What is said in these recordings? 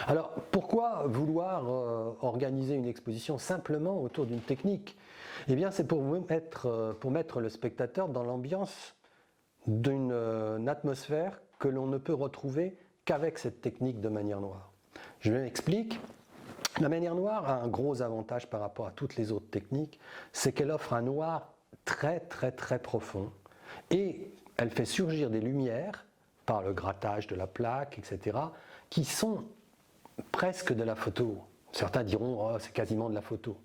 Alors, pourquoi vouloir organiser une exposition simplement autour d'une technique? Eh bien, c'est pour mettre le spectateur dans l'ambiance d'une atmosphère que l'on ne peut retrouver qu'avec cette technique de manière noire. Je m'explique. La manière noire a un gros avantage par rapport à toutes les autres techniques, c'est qu'elle offre un noir très profond et elle fait surgir des lumières par le grattage de la plaque, etc., qui sont presque de la photo. Certains diront oh, c'est quasiment de la photo.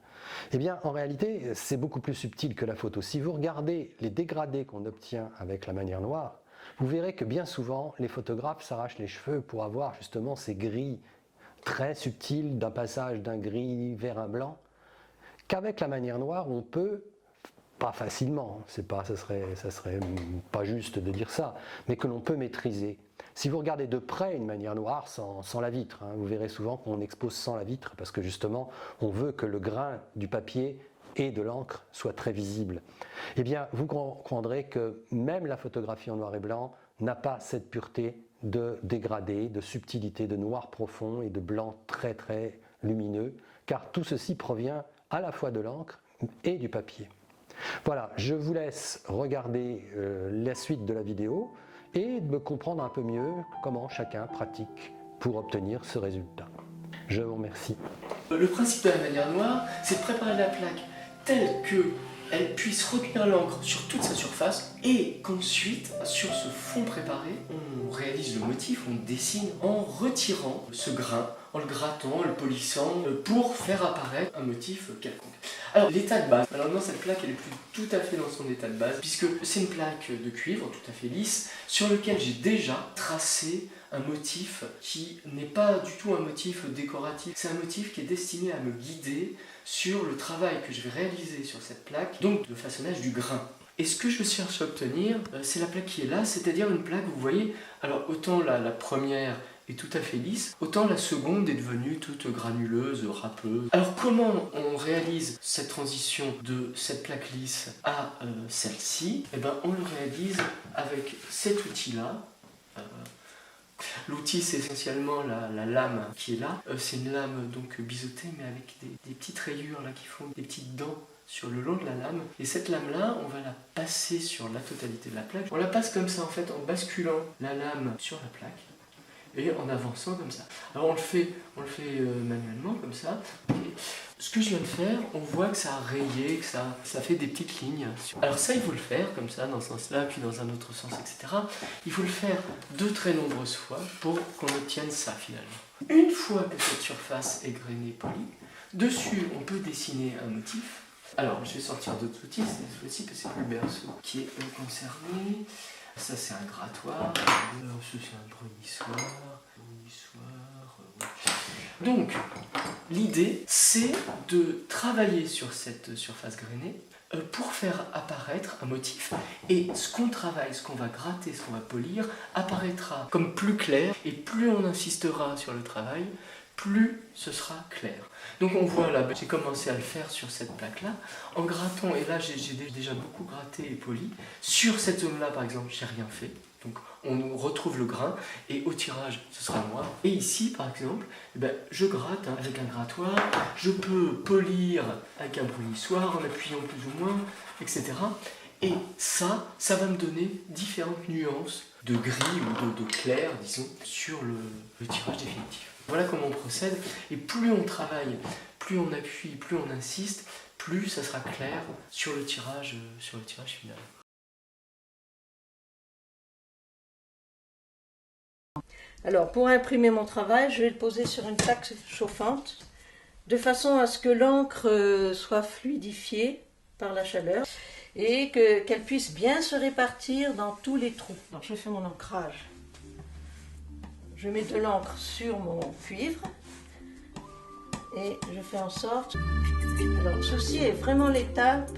Eh bien, en réalité, c'est beaucoup plus subtil que la photo. Si vous regardez les dégradés qu'on obtient avec la manière noire, vous verrez que bien souvent, les photographes s'arrachent les cheveux pour avoir justement ces gris très subtils d'un passage d'un gris vers un blanc, qu'avec la manière noire, on peut, pas facilement, ça serait pas juste de dire ça, mais que l'on peut maîtriser. Si vous regardez de près une manière noire sans la vitre, vous verrez souvent qu'on expose sans la vitre parce que justement on veut que le grain du papier et de l'encre soit très visible. Eh bien, vous comprendrez que même la photographie en noir et blanc n'a pas cette pureté de dégradé, de subtilité, de noir profond et de blanc très lumineux, car tout ceci provient à la fois de l'encre et du papier. Voilà, je vous laisse regarder la suite de la vidéo et de comprendre un peu mieux comment chacun pratique pour obtenir ce résultat. Je vous remercie. Le principe de la manière noire, c'est de préparer la plaque telle qu'elle puisse retenir l'encre sur toute sa surface et qu'ensuite, sur ce fond préparé, on réalise le motif, on dessine en retirant ce grain, en le grattant, en le polissant, pour faire apparaître un motif quelconque. Alors, l'état de base, malheureusement cette plaque elle est plus tout à fait dans son état de base, puisque c'est une plaque de cuivre tout à fait lisse, sur lequel j'ai déjà tracé un motif qui n'est pas du tout un motif décoratif, c'est un motif qui est destiné à me guider sur le travail que je vais réaliser sur cette plaque, donc de façonnage du grain. Et ce que je cherche à obtenir, c'est la plaque qui est là, c'est-à-dire une plaque, vous voyez, alors autant la première est tout à fait lisse, autant la seconde est devenue toute granuleuse, râpeuse. Alors comment on réalise cette transition de cette plaque lisse à celle-ci? Eh bien on le réalise avec cet outil-là. L'outil c'est essentiellement la lame qui est là. C'est une lame donc biseautée mais avec des petites rayures là qui font des petites dents sur le long de la lame. Et cette lame-là, on va la passer sur la totalité de la plaque. On la passe comme ça en fait en basculant la lame sur la plaque et en avançant comme ça. Alors on le fait manuellement comme ça. Et ce que je viens de faire, on voit que ça a rayé, que ça fait des petites lignes. Alors ça, il faut le faire comme ça, dans ce sens-là, puis dans un autre sens, etc. Il faut le faire de très nombreuses fois pour qu'on obtienne ça finalement. Une fois que cette surface est grainée, polie, dessus on peut dessiner un motif. Alors je vais sortir d'autres outils, cette fois-ci que c'est plus le berceau qui est concerné. Ça c'est un grattoir, ça c'est un brunissoir. Donc, l'idée c'est de travailler sur cette surface grainée pour faire apparaître un motif. Et ce qu'on travaille, ce qu'on va gratter, ce qu'on va polir, apparaîtra comme plus clair. Et plus on insistera sur le travail, plus ce sera clair. Donc on voit là, j'ai commencé à le faire sur cette plaque-là, en grattant, et là j'ai déjà beaucoup gratté et poli. Sur cette zone-là, par exemple, j'ai rien fait. Donc on retrouve le grain, et au tirage, ce sera noir. Et ici, par exemple, je gratte avec un grattoir, je peux polir avec un brunissoir, en appuyant plus ou moins, etc. Et ça va me donner différentes nuances de gris ou de clair, disons, sur le tirage définitif. Voilà comment on procède, et plus on travaille, plus on appuie, plus on insiste, plus ça sera clair sur le tirage final. Alors, pour imprimer mon travail, je vais le poser sur une plaque chauffante, de façon à ce que l'encre soit fluidifiée par la chaleur et qu'elle puisse bien se répartir dans tous les trous. Alors, je fais mon ancrage. Je mets de l'encre sur mon cuivre et je fais en sorte... Alors ceci est vraiment l'étape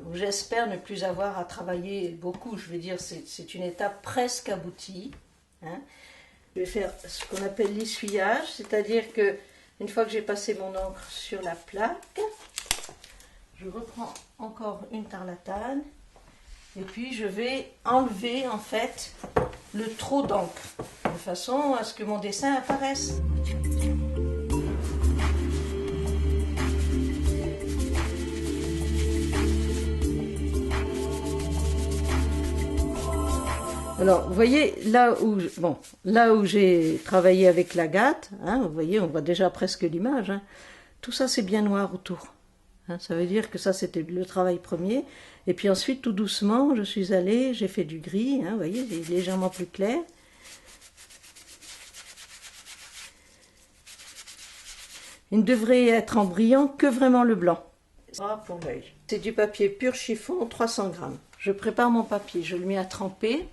où j'espère ne plus avoir à travailler beaucoup. Je veux dire, c'est une étape presque aboutie. Je vais faire ce qu'on appelle l'essuyage, c'est-à-dire que une fois que j'ai passé mon encre sur la plaque, je reprends encore une tarlatane. Et puis je vais enlever en fait le trop d'encre. de façon à ce que mon dessin apparaisse. Alors, vous voyez, là où j'ai travaillé avec l'agate, hein, vous voyez, on voit déjà presque l'image, hein, tout ça c'est bien noir autour. Hein, ça veut dire que ça c'était le travail premier. Et puis ensuite, tout doucement, je suis allée, j'ai fait du gris, hein, vous voyez, c'est légèrement plus clair. Il ne devrait être en brillant que vraiment le blanc. Pour l'œil. C'est du papier pur chiffon, 300 grammes. Je prépare mon papier, je le mets à tremper.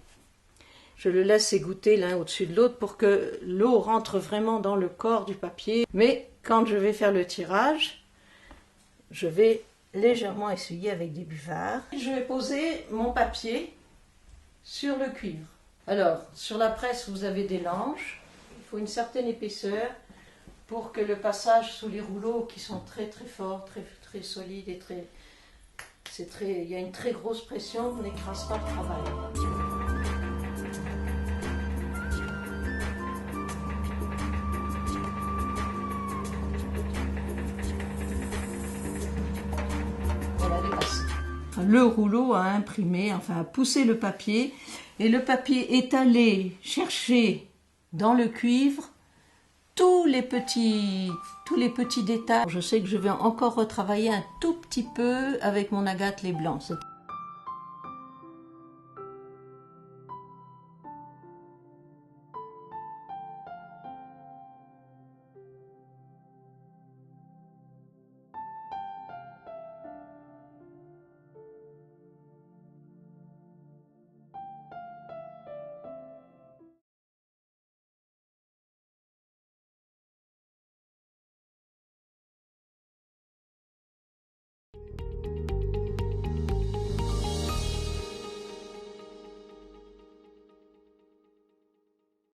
Je le laisse égoutter l'un au-dessus de l'autre pour que l'eau rentre vraiment dans le corps du papier. Mais quand je vais faire le tirage, je vais légèrement essuyer avec des buvards. Je vais poser mon papier sur le cuivre. Alors, sur la presse, vous avez des langes. Il faut une certaine épaisseur pour que le passage sous les rouleaux qui sont très très forts, très solides et il y a une très grosse pression, n'écrase pas le travail. Le rouleau a imprimé, enfin a poussé le papier, et le papier est allé chercher dans le cuivre tous les petits détails. Je sais que je vais encore retravailler un tout petit peu avec mon agate les blancs.